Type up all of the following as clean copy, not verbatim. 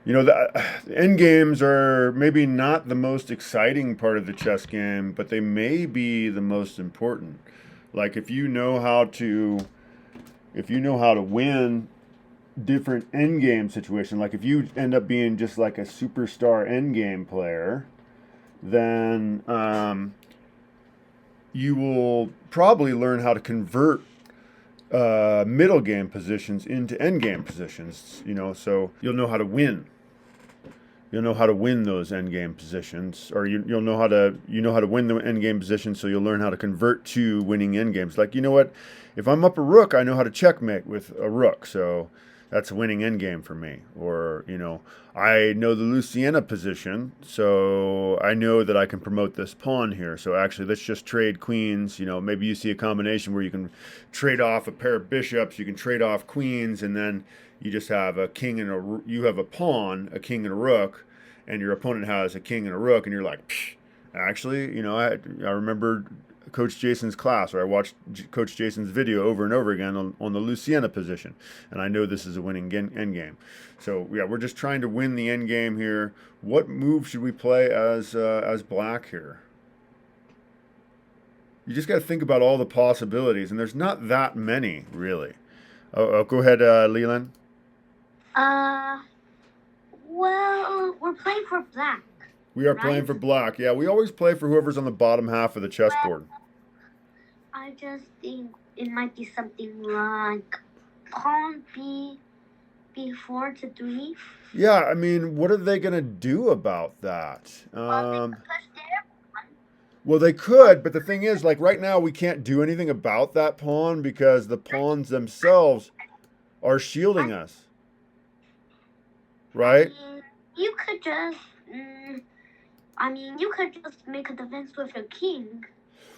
The end games are maybe not the most exciting part of the chess game, but they may be the most important. Like if you know how to win different end game situations, like if you end up being just like a superstar end game player, then you will probably learn how to convert middle game positions into end game positions. So you'll know how to win. You'll know how to win those end game positions, or you'll know how to win the end game position. So you'll learn how to convert to winning end games. Like what, if I'm up a rook, I know how to checkmate with a rook. So that's a winning end game for me. Or I know the Louisiana position, so I know that I can promote this pawn here. So actually, let's just trade queens. Maybe you see a combination where you can trade off a pair of bishops, you can trade off queens, and then you just have a king and you have a pawn, a king and a rook, and your opponent has a king and a rook, and you're like, psh, actually, I remember Coach Jason's class, or I watched Coach Jason's video over and over again on the Louisiana position, and I know this is a winning end game. So yeah, we're just trying to win the end game here. What move should we play as black here? You just got to think about all the possibilities, and there's not that many really. Oh, go ahead, Leland. Uh, well, we're playing for black, We are playing right? for black. Yeah, we always play for whoever's on the bottom half of the chessboard. Well, I just think it might be something like pawn b4 to 3. Yeah, I mean, what are they going to do about that? Well, they could push their pawn. Well, they could, but the thing is, like right now, we can't do anything about that pawn because the pawns themselves are shielding I, us, I right? mean, you could just, you could just make a defense with your king.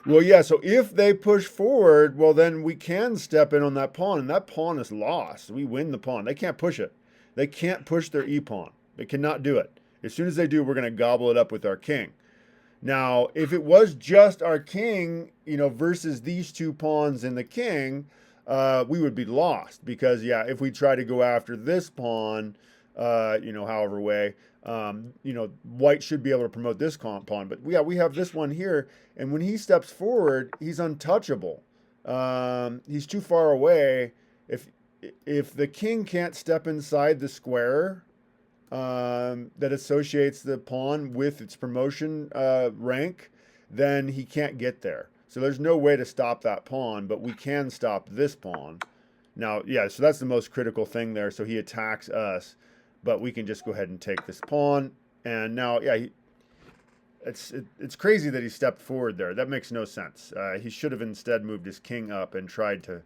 Well, yeah, so if they push forward, well, then we can step in on that pawn, and that pawn is lost. We win the pawn. They can't push it. They can't push their e pawn. They cannot do it. As soon as they do, we're going to gobble it up with our king. Now, if it was just our king, versus these two pawns and the king, we would be lost because, yeah, if we try to go after this pawn, however way, white should be able to promote this pawn. But yeah, we have this one here, and when he steps forward, he's untouchable. He's too far away. If if the king can't step inside the square that associates the pawn with its promotion rank, then he can't get there. So there's no way to stop that pawn, but we can stop this pawn. Now, yeah, so that's the most critical thing there. So he attacks us, but we can just go ahead and take this pawn. And now, yeah, it's crazy that he stepped forward there. That makes no sense. He should have instead moved his king up and tried to,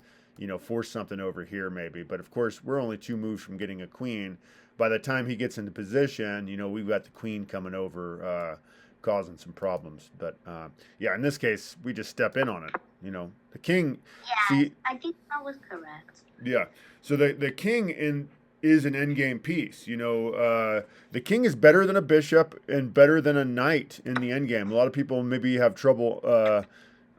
force something over here maybe. But of course, we're only 2 moves from getting a queen. By the time he gets into position, we've got the queen coming over, causing some problems. But yeah, in this case, we just step in on it. The king. Yeah, See, I think that was correct. yeah. So the king is an endgame piece. The king is better than a bishop and better than a knight in the endgame. A lot of people maybe have trouble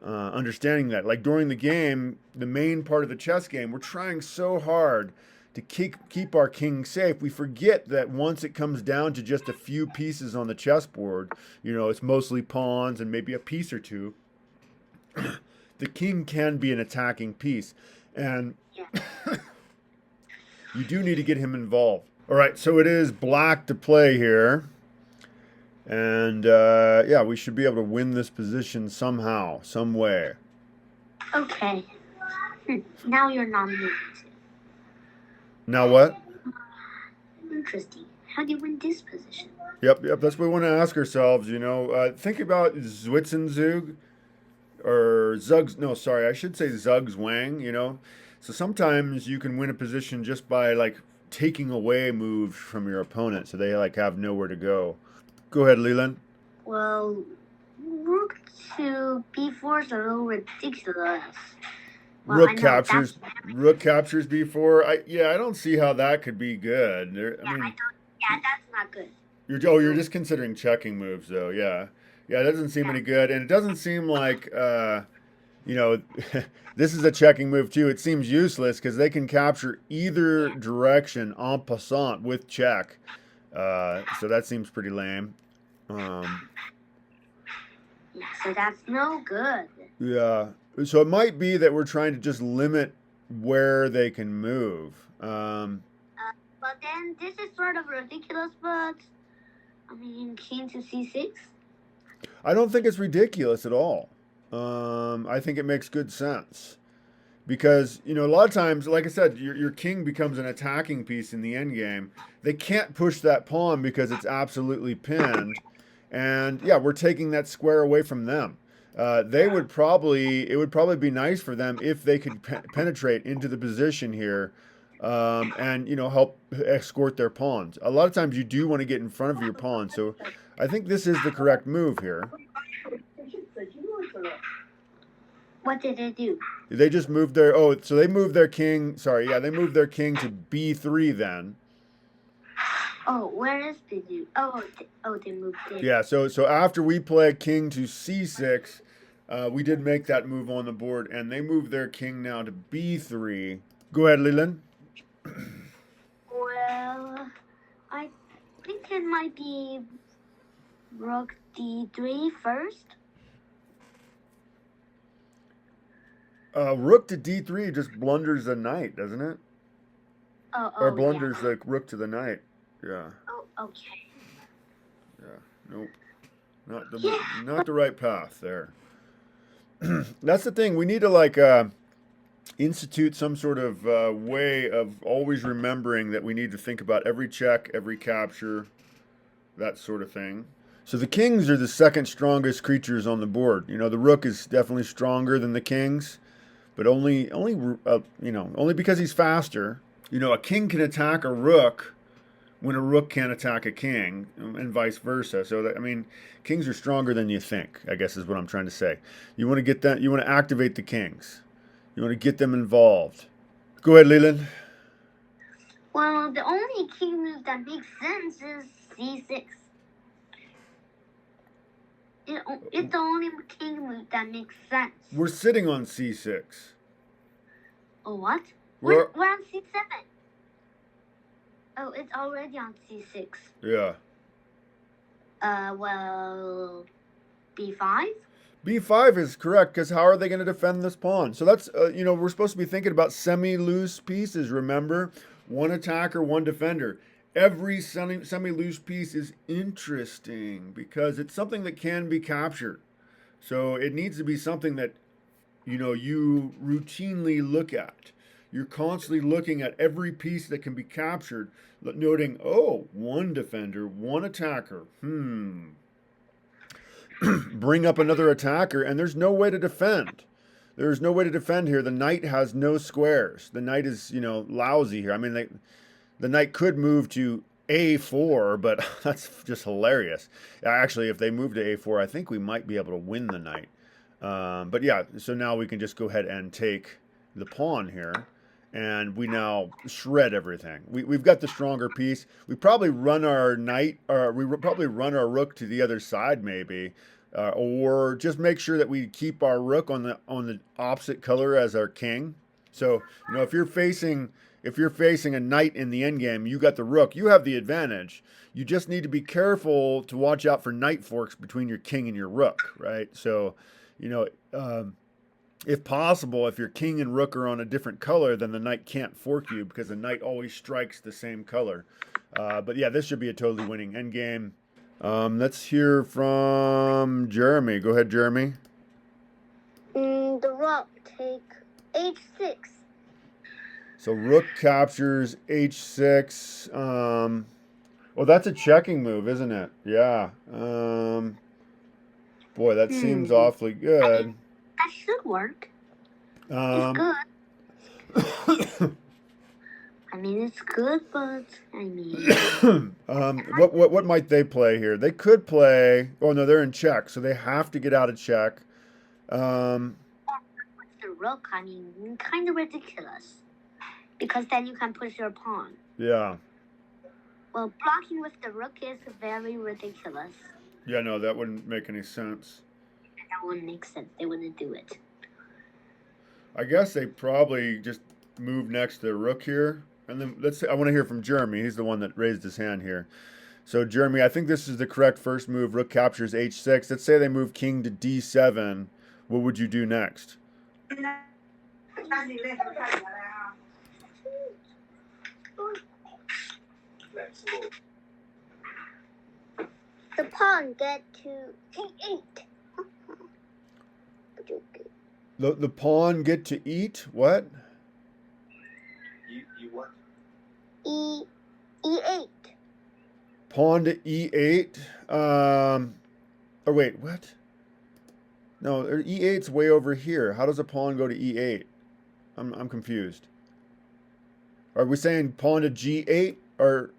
understanding that. Like during the game, the main part of the chess game, we're trying so hard to keep our king safe. We forget that once it comes down to just a few pieces on the chessboard, it's mostly pawns and maybe a piece or two. The king can be an attacking piece. And Yeah. you do need to get him involved. All right, so it is black to play here. And yeah, we should be able to win this position somehow, some way. Okay. Now you're nominated. Now what? Interesting. How do you win this position? Yep. That's what we want to ask ourselves. Think about Zwitzenzug or Zug's. No, sorry, I should say Zug's Wang. So sometimes you can win a position just by like taking away moves from your opponent, so they like have nowhere to go. Go ahead, Leland. Well, rook to b4 is a little ridiculous. Well, I Rook know that's captures. Rook captures b4. I don't see how that could be good. I yeah, I mean, don't. Yeah, that's not good. you're just considering checking moves though. Yeah, it doesn't seem Yeah, any good, and it doesn't seem like you know, this is a checking move too. It seems useless because they can capture either yeah, direction en passant with check. So that seems pretty lame. Yeah, so that's no good. Yeah. So it might be that we're trying to just limit where they can move. But then this is sort of ridiculous, but I mean, king to c6? I don't think it's ridiculous at all. I think it makes good sense. Because, a lot of times, like I said, your king becomes an attacking piece in the end game. They can't push that pawn because it's absolutely pinned. And yeah, we're taking that square away from them. It would probably be nice for them if they could penetrate into the position here, and help escort their pawns. A lot of times you do want to get in front of your pawn, so I think this is the correct move here. What did they do? They just moved so they moved their king. Sorry, yeah, they moved their king to b3 then. Oh, where is the dude? They moved it. Yeah, so after we play king to c6, we did make that move on the board, and they moved their king now to b3. Go ahead, Leland. Well, I think it might be rook d3 first. Rook to d3 just blunders the knight, doesn't it? Or blunders the rook to the knight. Yeah. Oh, okay. Yeah. Nope. Not the right path there. That's the thing. We need to institute some sort of way of always remembering that we need to think about every check, every capture, that sort of thing. So the kings are the second strongest creatures on the board. The rook is definitely stronger than the kings, but only because he's faster. A king can attack a rook when a rook can't attack a king, and vice versa. So kings are stronger than you think, I guess is what I'm trying to say. You want to activate the kings. You want to get them involved. Go ahead, Leland. Well, the only king move that makes sense is c6. It's the only king move that makes sense. We're sitting on c6. Oh, what? We're on c7. Oh, it's already on c6. Yeah. Well, b5? b5 is correct, because how are they going to defend this pawn? So that's, we're supposed to be thinking about semi-loose pieces, remember? One attacker, one defender. Every semi-loose piece is interesting because it's something that can be captured. So it needs to be something that, you routinely look at. You're constantly looking at every piece that can be captured, noting, one defender, one attacker. Bring up another attacker, and there's no way to defend. There's no way to defend here. The knight has no squares. The knight is, lousy here. The knight could move to a4, but that's just hilarious. Actually, if they move to a4, I think we might be able to win the knight. But yeah, so now we can just go ahead and take the pawn here, and we now shred everything. We've got the stronger piece. We probably run our knight, or we probably run our rook to the other side, maybe, or just make sure that we keep our rook on the opposite color as our king. So if you're facing a knight in the endgame, you got the rook, you have the advantage. You just need to be careful to watch out for knight forks between your king and your rook, right? So, if possible, if your king and rook are on a different color, then the knight can't fork you because the knight always strikes the same color. But yeah, this should be a totally winning endgame. Let's hear from Jeremy. Go ahead, Jeremy. The rook take h6. So rook captures h6. Well, that's a checking move, isn't it? Yeah. Boy, that seems awfully good. That should work. It's good. It's good, but what might they play here? They could play. Oh no, they're in check, so they have to get out of check. The rook, kind of ridiculous, because then you can push your pawn. Yeah. Well, blocking with the rook is very ridiculous. Yeah, no, that wouldn't make any sense. That wouldn't make sense. They wouldn't do it. I guess they probably just move next to the rook here. And then I want to hear from Jeremy. He's the one that raised his hand here. So, Jeremy, I think this is the correct first move. Rook captures h6. Let's say they move king to d7. What would you do next? The pawn get to e8. The pawn get to eat? What? You what? E8. Pawn to e8. Or wait, what? No, e8's way over here. How does a pawn go to e8? I'm confused. Are we saying pawn to g8 or?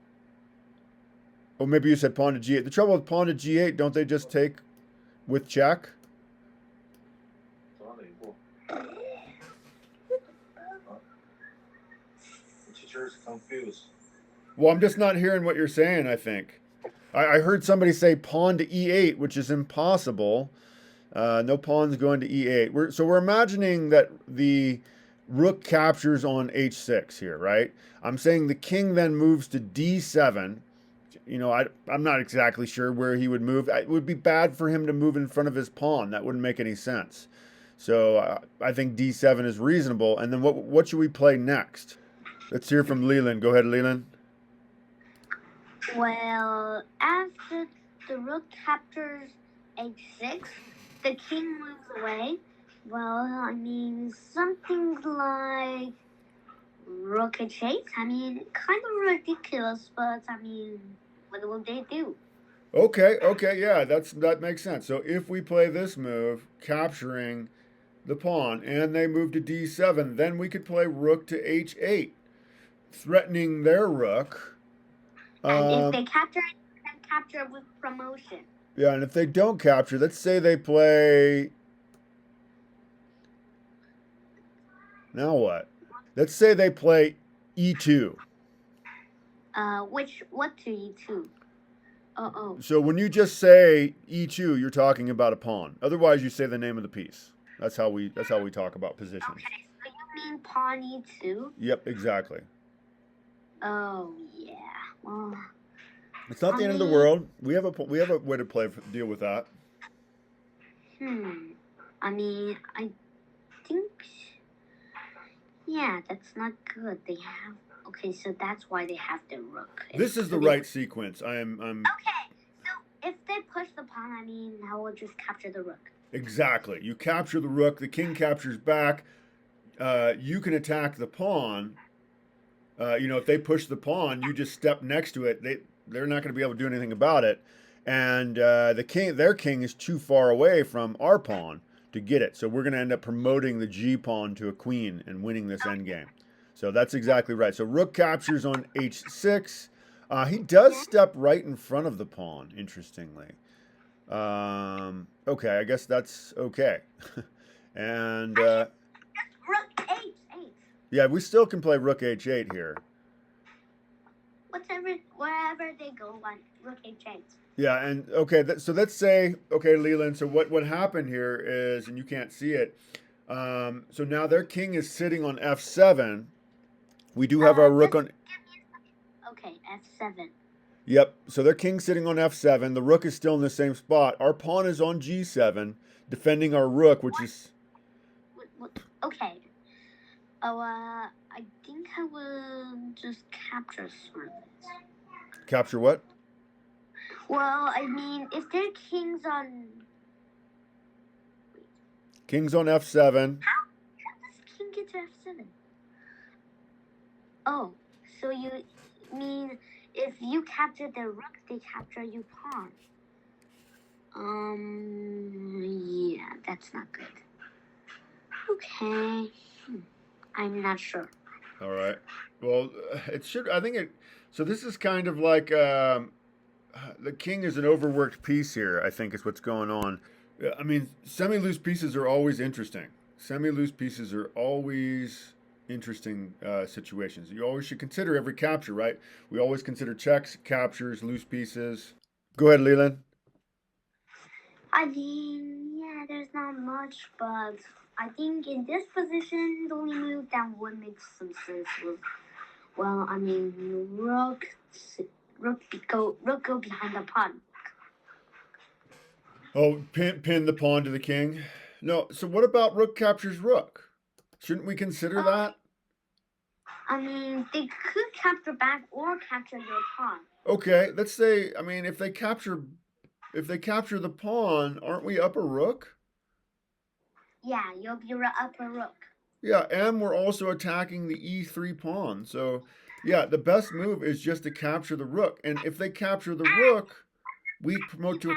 Oh, maybe you said pawn to g8. The trouble with pawn to g8, don't they just take with check? Teacher's confused. Well, I'm just not hearing what you're saying, I think. I heard somebody say pawn to e8, which is impossible. No pawns going to e8. So we're imagining that the rook captures on h6 here, right? I'm saying the king then moves to d7. You know, I'm not exactly sure where he would move. It would be bad for him to move in front of his pawn. That wouldn't make any sense. So I think d7 is reasonable. And then what should we play next? Let's hear from Leland. Go ahead, Leland. Well, after the rook captures h6, the king moves away. Well, I mean, something like rook h8. I mean, kind of ridiculous, but I mean, what will they do? Okay, yeah, that makes sense. So if we play this move, capturing the pawn, and they move to d7, then we could play rook to h8, threatening their rook. And if they capture it, then capture with promotion. Yeah, and if they don't capture, let's say they play. Now what? Let's say they play e2. What to e2? Oh. So when you just say e2, you're talking about a pawn. Otherwise, you say the name of the piece. That's how we talk about positions. Okay, so you mean pawn e2? Yep, exactly. Oh yeah. Well, It's not the end of the world. We have a way to deal with that. I mean, I think, yeah, that's not good. They have, okay, so that's why they have the rook. This is the right sequence. I'm. Okay, so if they push the pawn, I mean, I will just capture the rook. Exactly. You capture the rook. The king captures back. You can attack the pawn. If they push the pawn, you just step next to it. They're not going to be able to do anything about it. And their king is too far away from our pawn to get it. So we're going to end up promoting the G pawn to a queen and winning this endgame. So that's exactly right. So rook captures on h6. He does step right in front of the pawn, interestingly. Okay, I guess that's okay. And rook h8. yeah, we still can play rook h8 here. Wherever they go, rook h8. Yeah, and okay, so let's say, okay, Leland, so what happened here is, and you can't see it, so now their king is sitting on f7. We do have our rook on... Okay, f7. Yep, so their king's sitting on f7. The rook is still in the same spot. Our pawn is on g7, defending our rook, which is... Okay. Oh, I think I will just capture some of this. Capture what? Well, I mean, if their king's on... King's on f7. How does king get to f7? Oh, so you mean if you capture the rook, they capture your pawn. Yeah, that's not good. Okay. I'm not sure. All right. Well, it should, I think it, so this is kind of like, the king is an overworked piece here, I think is what's going on. I mean, semi-loose pieces are always interesting. Semi-loose pieces are always interesting situations. You always should consider every capture, right? We always consider checks, captures, loose pieces. Go ahead, Leland. I mean, yeah, there's not much, but I think in this position, the only move that would make some sense was, well, I mean, rook rook go behind the pawn. Oh, pin the pawn to the king? No, so what about rook captures rook? Shouldn't we consider that? I mean, they could capture back or capture your pawn. Okay, let's say, I mean, if they capture the pawn, aren't we up a rook? Yeah, you'll be up a rook. Yeah, and we're also attacking the e3 pawn. So, yeah, the best move is just to capture the rook. And if they capture the rook, we promote to a...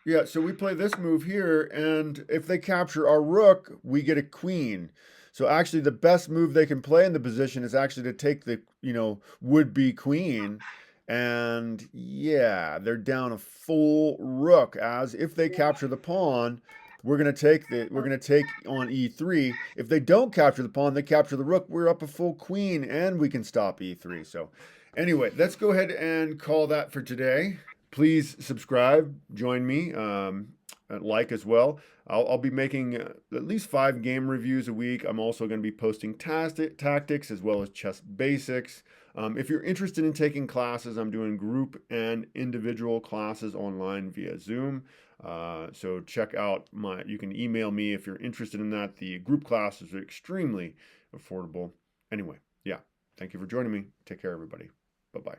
Yeah, so we play this move here, and if they capture our rook, we get a queen. So actually the best move they can play in the position is actually to take the, would-be queen. And yeah, they're down a full rook, as if they capture the pawn, we're gonna take on e3. If they don't capture the pawn, they capture the rook, we're up a full queen, and we can stop e3. So anyway, let's go ahead and call that for today. Please subscribe, join me, like as well. I'll be making at least 5 game reviews a week. I'm also going to be posting tactics as well as chess basics. If you're interested in taking classes, I'm doing group and individual classes online via Zoom. So check out you can email me if you're interested in that. The group classes are extremely affordable. Anyway, yeah, thank you for joining me. Take care, everybody. Bye-bye.